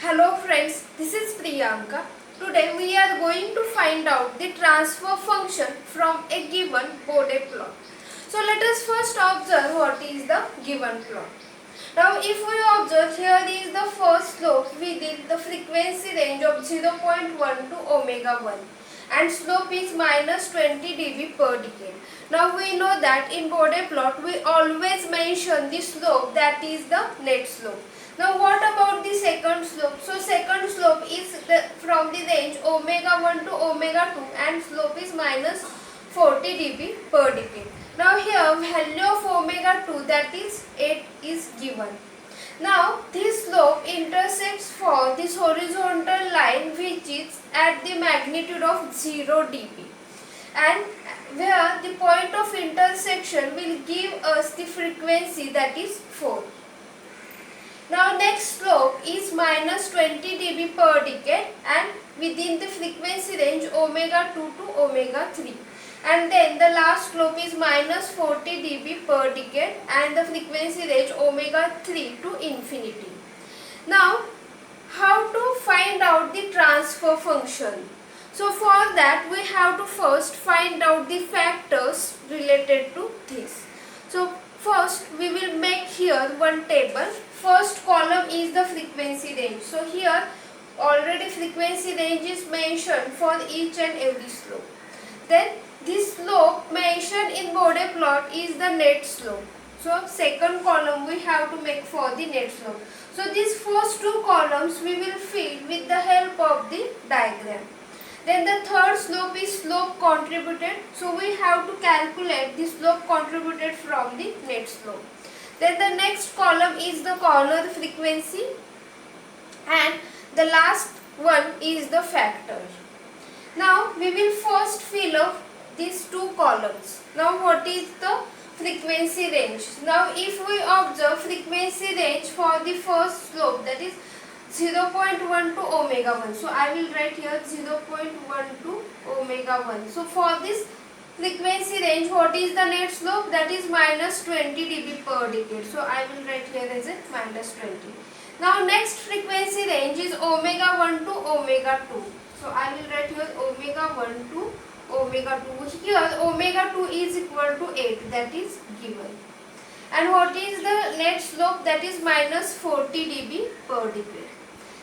Hello friends, this is Priyanka. Today we are going to find out the transfer function from a given Bode plot. So let us first observe what is the given plot. Now if we observe, here is the first slope within the frequency range of 0.1 to omega 1 and slope is minus 20 dB per decade. Now we know that in Bode plot we always mention the slope, that is the net slope. Now what about the second slope? So second slope is from the range omega 1 to omega 2 and slope is minus 40 dB per decade. Now here value of omega 2, that is 8, is given. Now this slope intersects for this horizontal line which is at the magnitude of 0 dB, and where the point of intersection will give us the frequency, that is 4. Now next slope is minus 20 dB per decade and within the frequency range omega 2 to omega 3. And then the last slope is minus 40 dB per decade and the frequency range omega 3 to infinity. Now how to find out the transfer function? So for that we have to first find out the factors related to this. So first we will make here one table. First column is the frequency range. So here already frequency range is mentioned for each and every slope. Then this slope mentioned in Bode plot is the net slope. So second column we have to make for the net slope. So these first two columns we will fill with the help of the diagram. Then the third slope is slope contributed. So we have to calculate the slope contributed from the net slope. Then the next column is the corner frequency and the last one is the factor. Now we will first fill up these two columns. Now what is the frequency range? Now if we observe frequency range for the first slope, that is 0.1 to omega 1. So I will write here 0.1 to omega 1. So for this frequency range, what is the net slope? That is minus 20 dB per decade. So I will write here as a minus 20. Now next frequency range is omega 1 to omega 2. So I will write here omega 1 to omega 2. Here omega 2 is equal to 8, that is given. And what is the net slope? That is minus 40 dB per decade.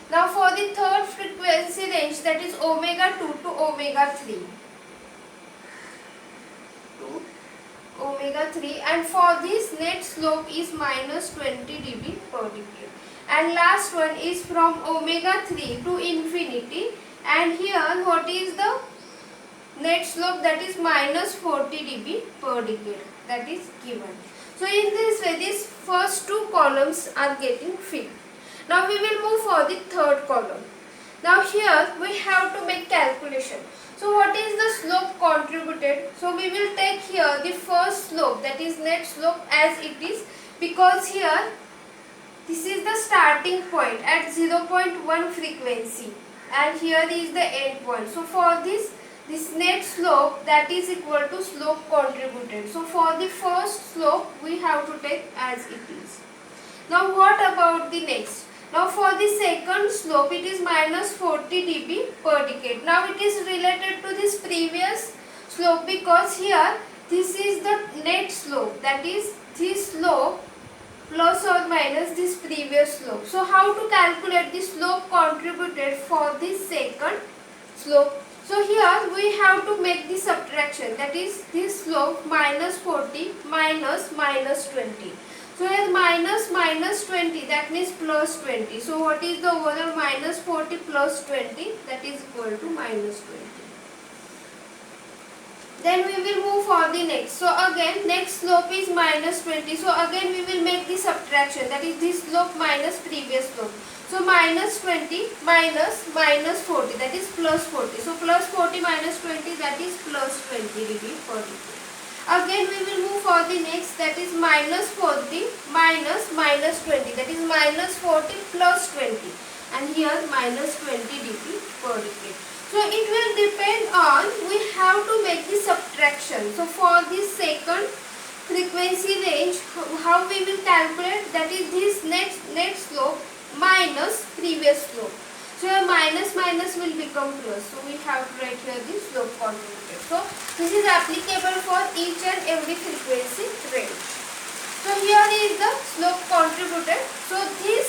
Now for the third frequency range, that is omega 2 to omega 3. Omega 3, and for this net slope is minus 20 dB per decade. And last one is from omega 3 to infinity, and here what is the net slope? That is minus 40 dB per decade, that is given. So in this way these first two columns are getting filled. Now we will move for the third column. Now here we have to make calculation. So what is the slope contributed? So we will take here the first slope, that is net slope, as it is, because here this is the starting point at 0.1 frequency and here is the end point. So for this net slope, that is equal to slope contributed. So for the first slope we have to take as it is. Now what about the next? Now for the second slope it is minus 40 dB per decade. Now it is related to this previous slope because here this is the net slope, that is this slope plus or minus this previous slope. So how to calculate the slope contributed for this second slope? So here we have to make the subtraction, that is this slope minus 40 minus minus 20. So here minus 20, that means plus 20. So what is the overall minus 40 plus 20? That is equal to minus 20. Then we will move for the next. So again next slope is minus 20. So again we will make the subtraction, that is this slope minus previous slope. So minus 20 minus minus 40, that is plus 40. So plus 40 minus 20, that is plus 20 dB per decade. Again we will move for the next, that is minus 40 minus minus 20, that is minus 40 plus 20, and here minus 20 dB per decade. So it will depend on, we have to make the subtraction. So for this second frequency range, how we will calculate, that is this net slope minus previous slope. So here minus minus will become plus. So we have to write here the slope contributed. So this is applicable for each and every frequency range. So here is the slope contributed. So this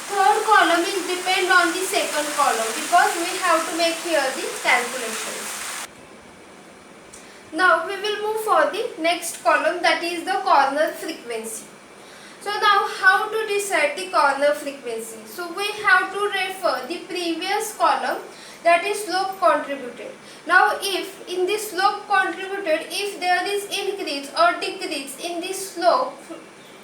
third column will depend on the second column because we have to make here the calculations. Now we will move for the next column, that is the corner frequency. So now how to decide the corner frequency? So we have to refer the previous column, that is slope contributed. Now if in this slope contributed, if there is increase or decrease in this slope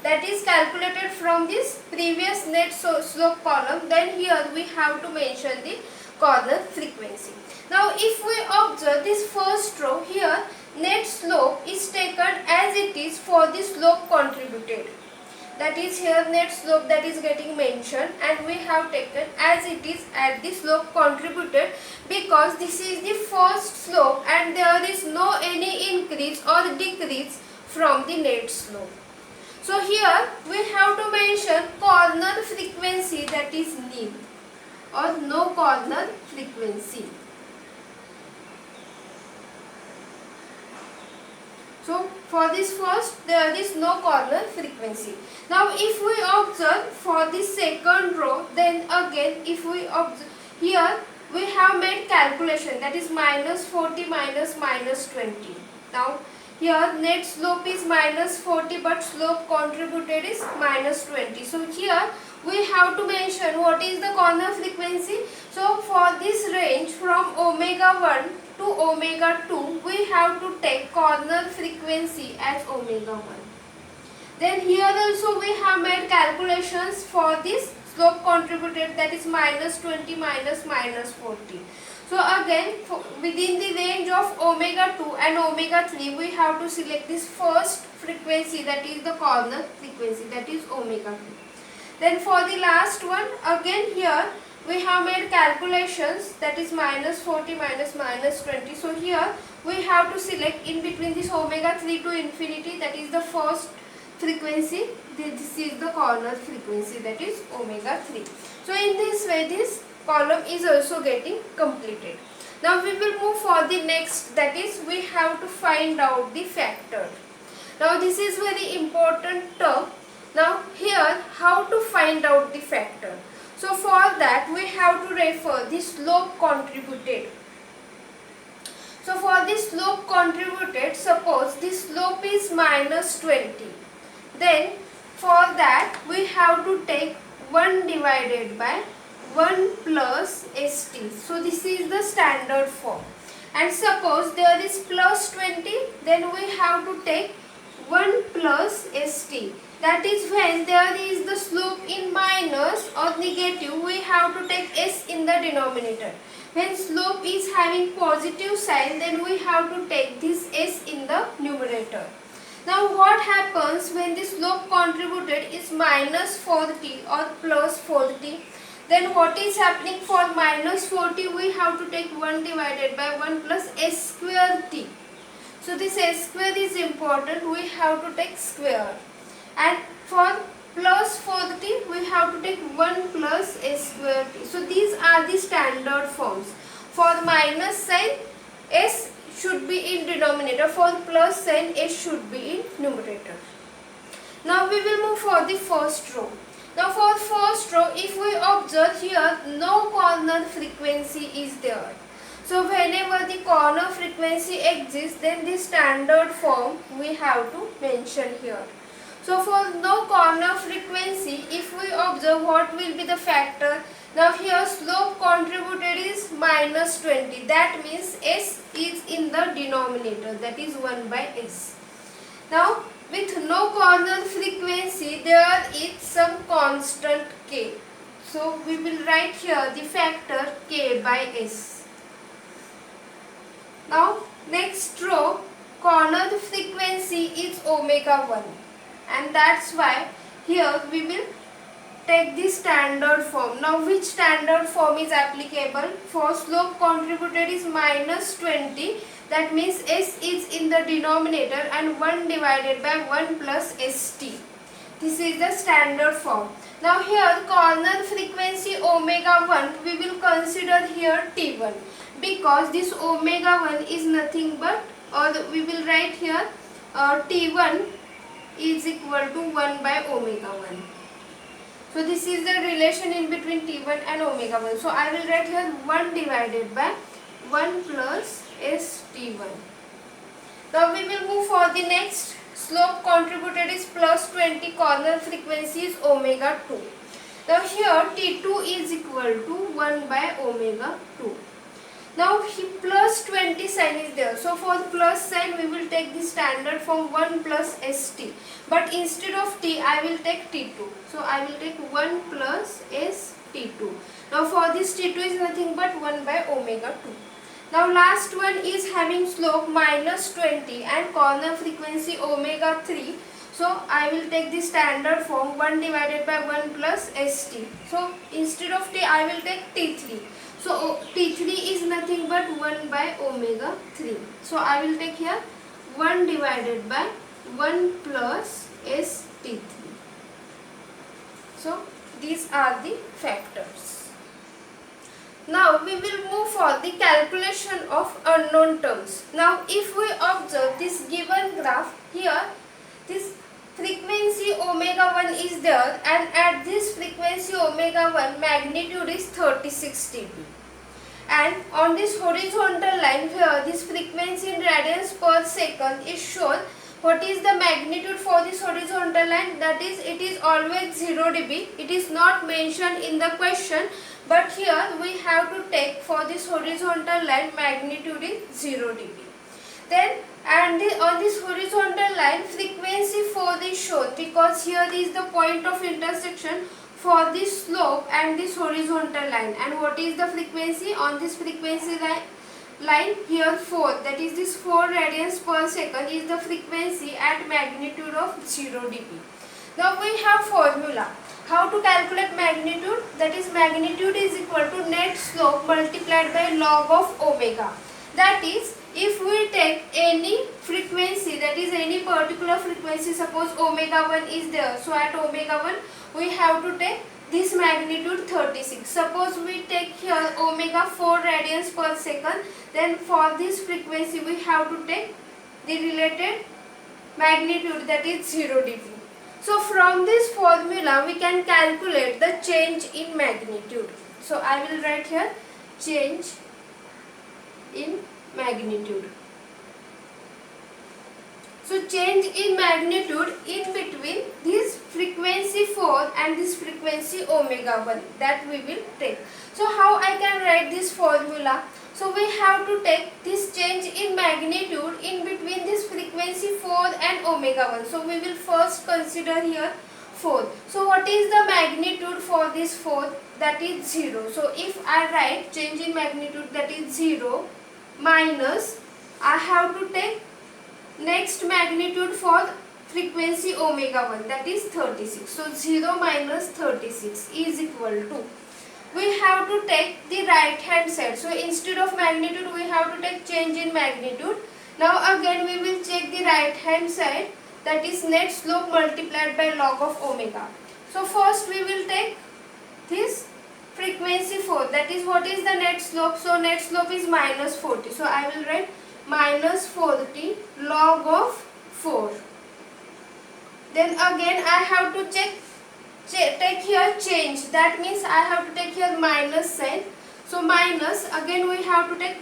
that is calculated from this previous net slope column, then here we have to mention the corner frequency. Now if we observe this first row, here net slope is taken as it is for the slope contributed. That is here net slope that is getting mentioned, and we have taken as it is at the slope contributed because this is the first slope and there is no any increase or decrease from the net slope. So here we have to mention corner frequency, that is nil or no corner frequency. So for this first, there is no corner frequency. Now if we observe for the second row, then again if we observe here we have made calculation, that is minus 40 minus minus 20. Now here net slope is minus 40 but slope contributed is minus 20. So here we have to mention what is the corner frequency. So for this range from omega 1 to omega 2, we have to take corner frequency as omega 1. Then here also we have made calculations for this slope contributed, that is minus 20 minus minus 40. So again within the range of omega 2 and omega 3, we have to select this first frequency, that is the corner frequency, that is omega 2. Then for the last one, again here we have made calculations, that is minus 40 minus minus 20. So here we have to select in between this omega 3 to infinity, that is the first frequency, this is the corner frequency, that is omega 3. So in this way this column is also getting completed. Now we will move for the next, that is we have to find out the factor. Now this is very important term. Now here how to find out the factor. So for that we have to refer the slope contributed. So for this slope contributed, suppose this slope is minus 20. Then for that we have to take 1 divided by 1 plus st. So this is the standard form. And suppose there is plus 20, then we have to take 1 plus st. That is when there is the slope in minus or negative, we have to take s in the denominator. When slope is having positive sign, then we have to take this s in the numerator. Now what happens when the slope contributed is minus 40 or plus 40? Then what is happening for minus 40? We have to take 1 divided by 1 plus s square t. So this s square is important, we have to take square. And for plus 40, we have to take 1 plus s square t. So these are the standard forms. For minus sign, s should be in denominator. For plus sign, s should be in numerator. Now we will move for the first row. Now for first row, if we observe here, no corner frequency is there. So whenever the corner frequency exists, then the standard form we have to mention here. So for no corner frequency, if we observe what will be the factor, now here slope contributed is minus 20. That means s is in the denominator, that is 1 by s. Now with no corner frequency, there is some constant k. So we will write here the factor k by s. Now next row, corner frequency is omega 1. And that's why here we will take the standard form. Now which standard form is applicable? For slope contributed is minus 20. That means s is in the denominator and 1 divided by 1 plus st. This is the standard form. Now here corner frequency omega 1 we will consider here T1, because this omega 1 is nothing but, or we will write here T1 is equal to 1 by omega 1. So this is the relation in between T1 and omega 1. So I will write here 1 divided by 1 plus ST1. Now we will move for the next. Slope contributed is plus 20, corner frequency is omega 2. Now here T2 is equal to 1 by omega 2. Now plus 20 sign is there. So for the plus sign we will take the standard form 1 plus ST. But instead of T I will take T2. So I will take 1 plus ST2. Now for this T2 is nothing but 1 by omega 2. Now last one is having slope minus 20 and corner frequency omega 3. So I will take the standard form 1 divided by 1 plus ST. So instead of T I will take T3. So T3 is nothing but 1 by omega 3. So I will take here 1 divided by 1 plus ST3. So these are the factors. Now we will move for the calculation of unknown terms. Now if we observe this given graph, here this frequency omega 1 is there, and at this frequency omega 1 magnitude is 36 dB. And on this horizontal line here this frequency in radians per second is shown. What is the magnitude for this horizontal line? That is, it is always 0 dB. It is not mentioned in the question, but here we have to take for this horizontal line magnitude is 0 dB. Then on this horizontal line frequency 4 is shown, because here is the point of intersection for this slope and this horizontal line. And what is the frequency on this frequency line? Here 4, that is this 4 radians per second is the frequency at magnitude of 0 dB. Now we have formula. How to calculate magnitude? That is, magnitude is equal to net slope multiplied by log of omega. That is, if we take any frequency, that is any particular frequency, suppose omega 1 is there. So at omega 1 we have to take this magnitude 36. Suppose we take here omega 4 radians per second, then for this frequency we have to take the related magnitude, that is 0 dB. So from this formula we can calculate the change in magnitude. So I will write here change in magnitude. So change in magnitude in between this frequency 4 and this frequency omega 1, that we will take. So how I can write this formula? So we have to take this change in magnitude in between this frequency 4 and omega 1. So we will first consider here 4. So what is the magnitude for this 4? That is 0. So if I write change in magnitude, that is 0 minus, I have to take next magnitude for frequency omega 1, that is 36. So 0 minus 36 is equal to, we have to take the right hand side. So instead of magnitude we have to take change in magnitude. Now again we will check the right hand side, that is net slope multiplied by log of omega. So first we will take this frequency 4, that is, what is the net slope? So net slope is minus 40. So I will write minus 40 log of 4. Then again I have to take here change, that means I have to take here minus sign. So minus, again we have to take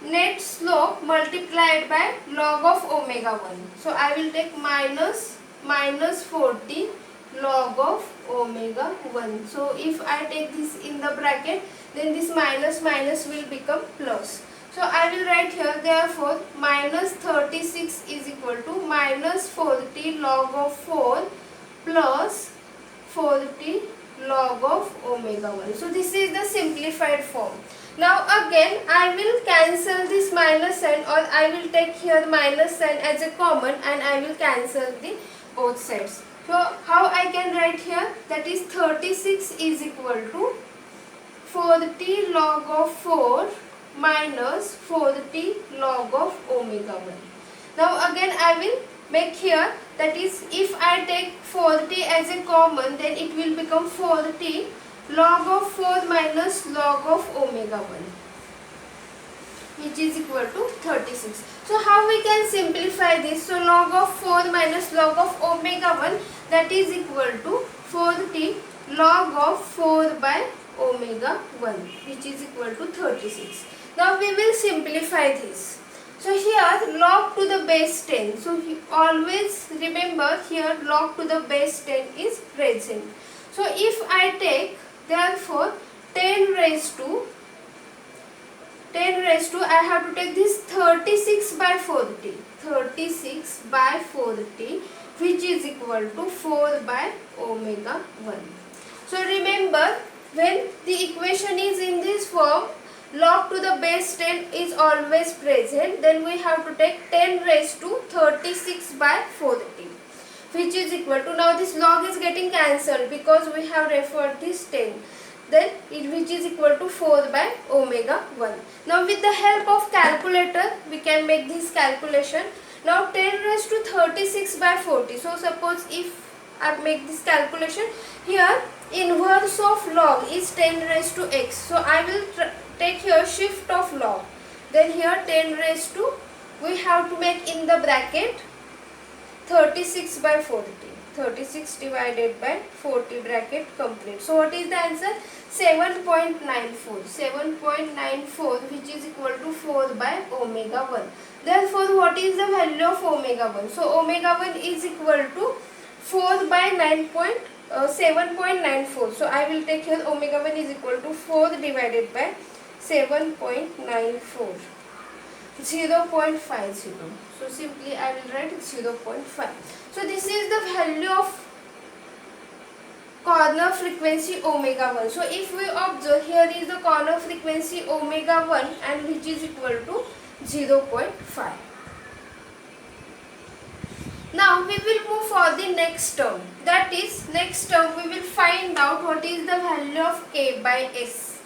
net slope multiplied by log of omega 1. So I will take minus 40 log of omega 1. So if I take this in the bracket, then this minus will become plus. So I will write here, therefore minus 36 is equal to minus 40 log of 4 plus 40 log of omega 1. So this is the simplified form. Now again I will cancel this minus sign, or I will take here minus sign as a common, and I will cancel the both sides. So how I can write here, that is 36 is equal to 40 log of 4 minus 40 log of omega 1. Now again I will make here that is, if I take 4t as a common, then it will become 4t log of 4 minus log of omega 1, which is equal to 36. So how we can simplify this? So log of 4 minus log of omega 1, that is equal to 4t log of 4 by omega 1, which is equal to 36. Now we will simplify this. So here log to the base 10. So always remember here log to the base 10 is present. So if I take therefore 10 raised to I have to take this 36 by 40. 36 by 40, which is equal to 4 by omega 1. So remember, when the equation is in this form, log to the base 10 is always present, then we have to take 10 raised to 36 by 40, which is equal to, now this log is getting cancelled because we have referred this 10, then which is equal to 4 by omega 1. Now with the help of calculator we can make this calculation. Now 10 raised to 36 by 40. So suppose if I make this calculation, here inverse of log is 10 raised to x. So I will take here shift of log. Then here 10 raised to, we have to make in the bracket 36 by 40. 36 divided by 40 bracket complete. So what is the answer? 7.94. 7.94, which is equal to 4 by omega 1. Therefore what is the value of omega 1? So omega 1 is equal to 4 by 7.94. So I will take here omega 1 is equal to 4 divided by 7.94. 0.50. So simply I will write 0.5. So this is the value of corner frequency omega 1. So if we observe, here is the corner frequency omega 1 and which is equal to 0.5. Now we will move for the next term. That is, next term we will find out what is the value of K by S.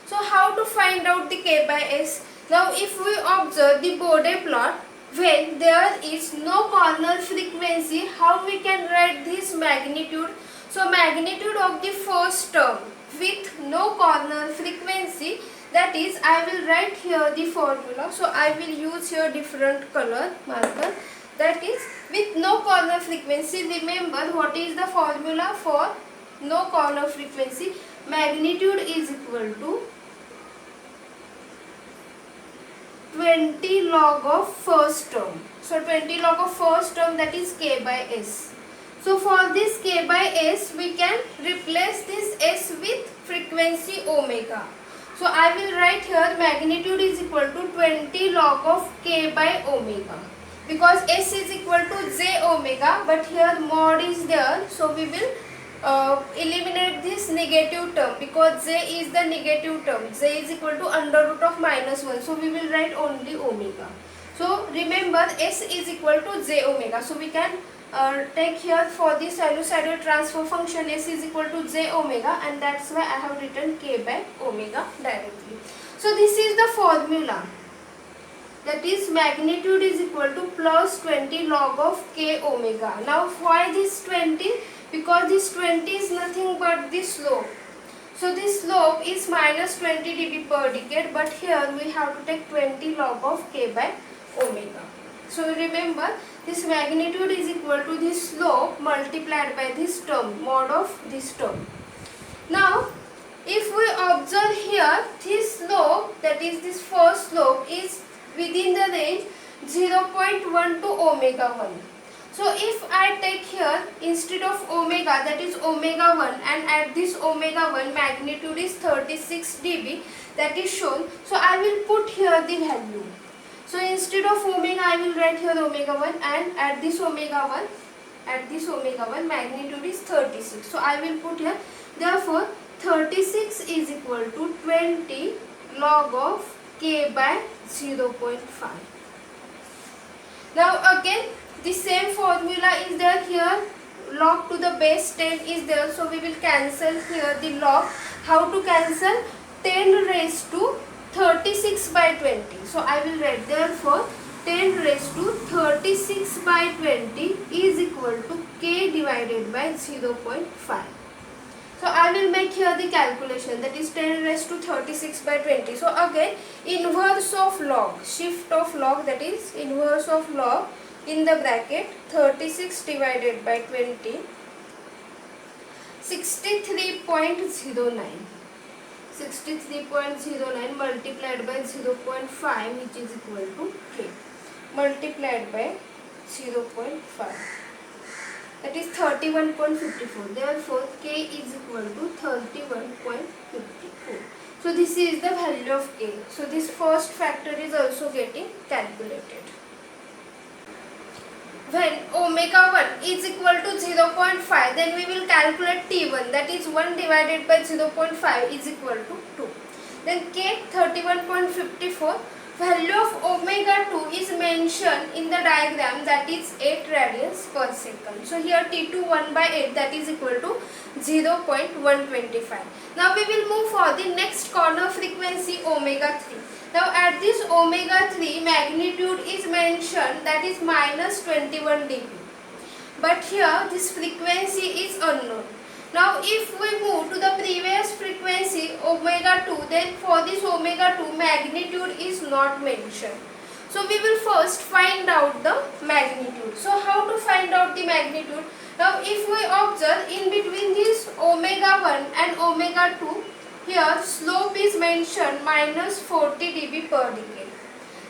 So how to find out the K by S? Now if we observe the Bode plot, when there is no corner frequency, how we can write this magnitude? So magnitude of the first term with no corner frequency, that is, I will write here the formula. So I will use here different color marker. That is, with no corner frequency, remember what is the formula for no corner frequency? Magnitude is equal to 20 log of first term. So 20 log of first term, that is K by S. So for this K by S, we can replace this S with frequency omega. So I will write here magnitude is equal to 20 log of K by omega. Because S is equal to J omega, but here mod is there. So we will eliminate this negative term because J is the negative term. J is equal to under root of -1. So we will write only omega. So remember S is equal to J omega. So we can take here for the sinusoidal transfer function S is equal to J omega, and that's why I have written K by omega directly. So this is the formula. That is, magnitude is equal to plus 20 log of K omega. Now why this 20? Because this 20 is nothing but the slope. So this slope is minus 20 dB per decade, but here we have to take 20 log of K by omega. So remember, this magnitude is equal to this slope multiplied by this term, mod of this term. Now if we observe here, this slope, that is this first slope, is within the range 0.1 to omega 1. So if I take here instead of omega, that is omega 1, and at this omega 1 magnitude is 36 dB, that is shown. So I will put here the value. So instead of omega, I will write here omega 1, and at this omega 1 magnitude is 36. So I will put here, therefore 36 is equal to 20 log of K by 0.5. Now again the same formula is there here, log to the base 10 is there, so we will cancel here the log. How to cancel? 10 raised to 36 by 20. So I will write, therefore 10 raised to 36 by 20 is equal to K divided by 0.5. So I will make here the calculation, that is 10 raised to 36 by 20. So again, inverse of log, shift of log, that is inverse of log in the bracket 36 divided by 20, 63.09. 63.09 multiplied by 0.5, which is equal to K, multiplied by 0.5. That is 31.54. Therefore, K is equal to 31.54. So this is the value of K. So this first factor is also getting calculated. When omega 1 is equal to 0.5, then we will calculate T1, that is 1 divided by 0.5 is equal to 2. Then K 31.54. Value of omega 2 is mentioned in the diagram, that is 8 radians per second. So here T2 1 by 8, that is equal to 0.125. Now we will move for the next corner frequency omega 3. Now at this omega 3 magnitude is mentioned, that is minus 21 dB. But here this frequency is unknown. Now if we move to the previous frequency omega 2, then for this omega 2 magnitude is not mentioned. So we will first find out the magnitude. So how to find out the magnitude? Now if we observe in between this omega 1 and omega 2, here slope is mentioned minus 40 dB per decade.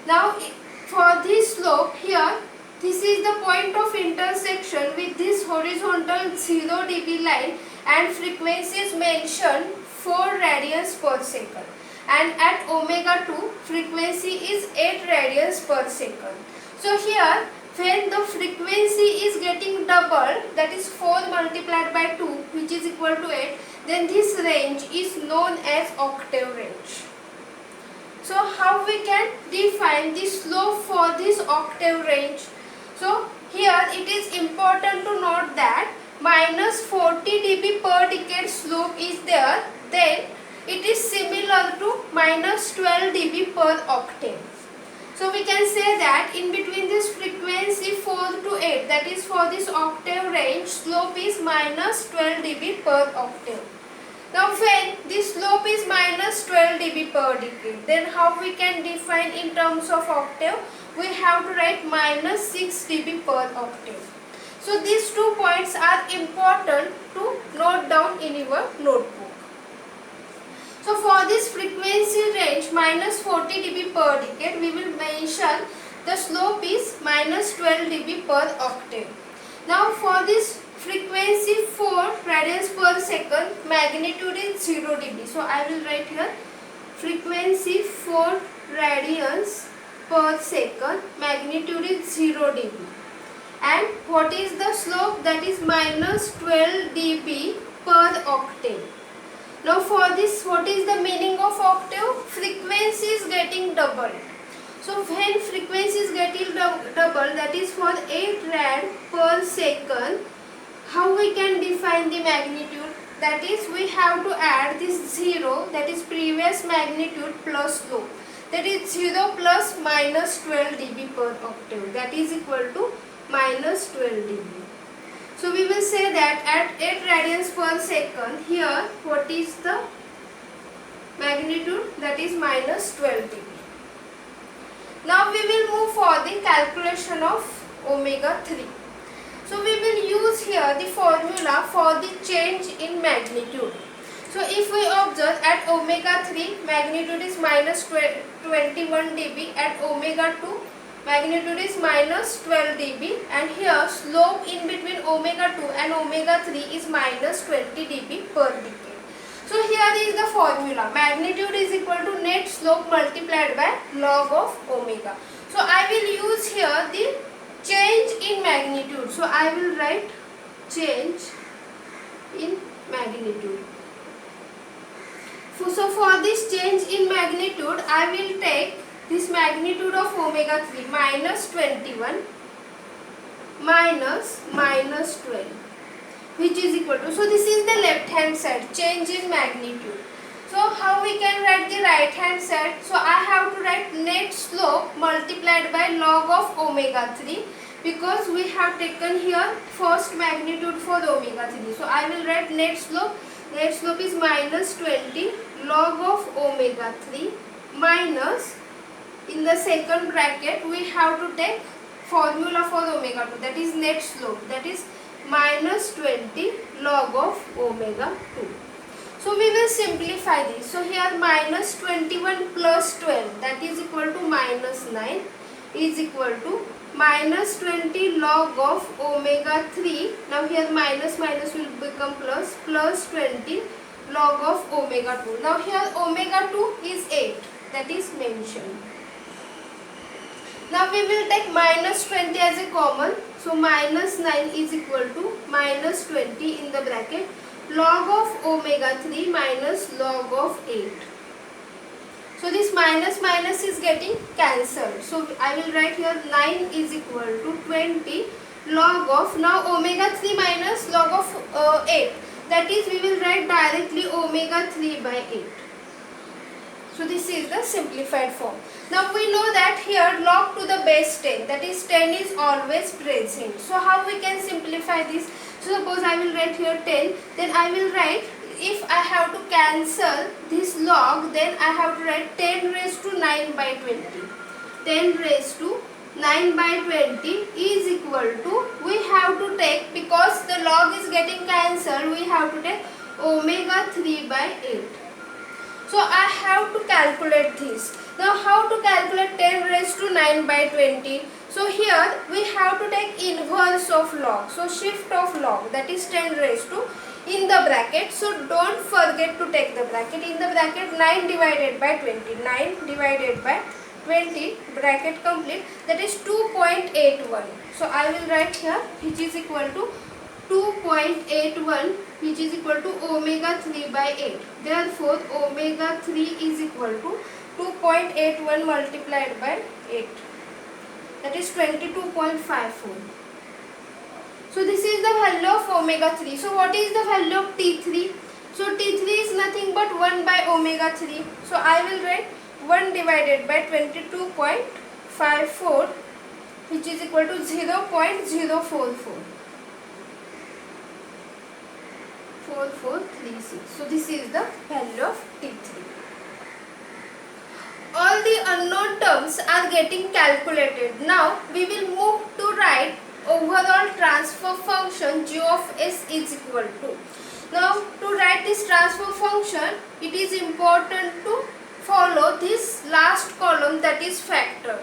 Now for this slope here, this is the point of intersection with this horizontal 0 dB line, and frequency is mentioned 4 radians per second, and at omega 2 frequency is 8 radians per second. So here when the frequency is getting double, that is 4 multiplied by 2, which is equal to 8, then this range is known as octave range. So how we can define the slope for this octave range? So here it is important to note that minus 40 dB per decade slope is there, then it is similar to minus 12 dB per octave. So we can say that in between this frequency 4 to 8, that is for this octave range, slope is minus 12 dB per octave. Now when this slope is minus 12 dB per decade, then how we can define in terms of octave? We have to write minus 6 dB per octave. So these 2 points are important to note down in your notebook. So for this frequency range minus 40 dB per decade, we will mention the slope is minus 12 dB per octave. Now for this frequency 4 radians per second, magnitude is 0 dB. So I will write here frequency 4 radians per second, magnitude is 0 dB. And what is the slope? That is minus 12 dB per octave. Now for this, what is the meaning of octave? Frequency is getting doubled. So when frequency is getting double, that is for 8 rad per second, how we can define the magnitude? That is, we have to add this 0, that is previous magnitude plus slope. That is 0 plus minus 12 dB per octave. That is equal to minus 12 dB. So we will say that at 8 radians per second, here what is the magnitude? That is minus 12 dB. Now we will move for the calculation of omega 3. So we will use here the formula for the change in magnitude. So if we observe at omega 3, magnitude is minus 21 dB, at omega 2, magnitude is minus 12 dB, and here slope in between omega 2 and omega 3 is minus 20 dB per decade. So here is the formula, magnitude is equal to net slope multiplied by log of omega. So I will use here the change in magnitude. So I will write change in magnitude. So for this change in magnitude, I will take this magnitude of omega 3 minus 21 minus 12, which is equal to, so this is the left hand side, change in magnitude. So how we can write the right hand side? So I have to write net slope multiplied by log of omega 3, because we have taken here first magnitude for the omega 3. So I will write net slope. Net slope is minus 20 log of omega 3 minus, in the second bracket we have to take formula for the omega 2, that is net slope, that is minus 20 log of omega 2. So we will simplify this. So here minus 21 plus 12, that is equal to minus 9, is equal to minus 20 log of omega 3. Now here minus minus will become plus, plus 20 log of omega 2. Now here omega 2 is 8, that is mentioned. Now we will take minus 20 as a common. So minus 9 is equal to minus 20 in the bracket log of omega 3 minus log of 8. So this minus minus is getting cancelled. So I will write here 9 is equal to 20 log of, now omega 3 minus log of 8. That is, we will write directly omega 3 by 8. So this is the simplified form. Now we know that here log to the base 10, that is 10 is always present. So how we can simplify this? So suppose I will write here 10, then I will write, if I have to cancel this log, then I have to write 10 raised to 9 by 20. 10 raised to 9 by 20 is equal to, we have to take, because the log is getting cancelled, we have to take omega 3 by 8. So I have to calculate this. Now how to calculate 10 raised to 9 by 20? So here we have to take inverse of log. So shift of log, that is 10 raised to, in the bracket. So don't forget to take the bracket. In the bracket 9 divided by 20. 9 divided by 20, bracket complete, that is 2.81. So I will write here, which is equal to 2.81, which is equal to omega 3 by 8. Therefore omega 3 is equal to 2.81 multiplied by 8, that is 22.54. So this is the value of omega 3. So what is the value of T3? So T3 is nothing but 1 by omega 3. So I will write 1 divided by 22.54, which is equal to 0.044. 4436. So this is the value of T3. All the unknown terms are getting calculated. Now we will move to write overall transfer function g of s is equal to. Now to write this transfer function, it is important to follow this last column, that is factor.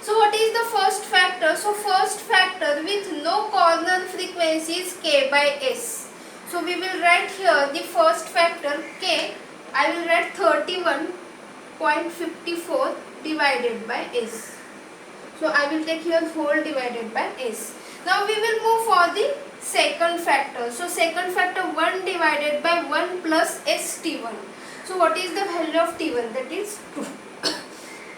So what is the first factor? So first factor with no corner frequency is k by s. So we will write here the first factor k. I will write 31.54 divided by s. So I will take here whole divided by s. Now we will move for the second factor. So second factor 1 divided by 1 plus st1. So what is the value of t1? That is 2.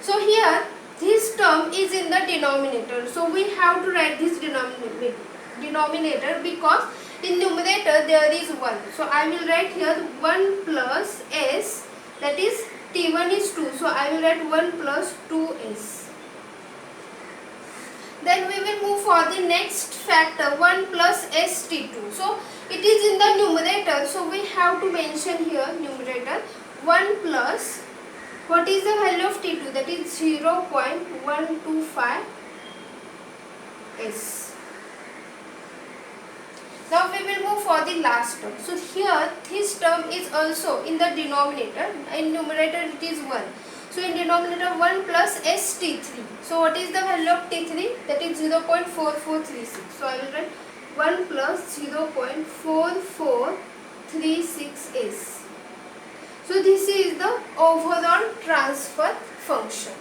So here this term is in the denominator. So we have to write this denominator because in numerator there is 1. So I will write here 1 plus s, that is t1 is 2. So I will write 1 plus 2s. Then we will move for the next factor 1 plus st2. So it is in the numerator. So we have to mention here numerator 1 plus, what is the value of t2? That is 0.125 s. Now we will move for the last term. So here this term is also in the denominator. In numerator it is 1. So in denominator 1 plus st3. So what is the value of t3? That is 0.4436. So I will write 1 plus 0.4436 s. So this is the overall transfer function.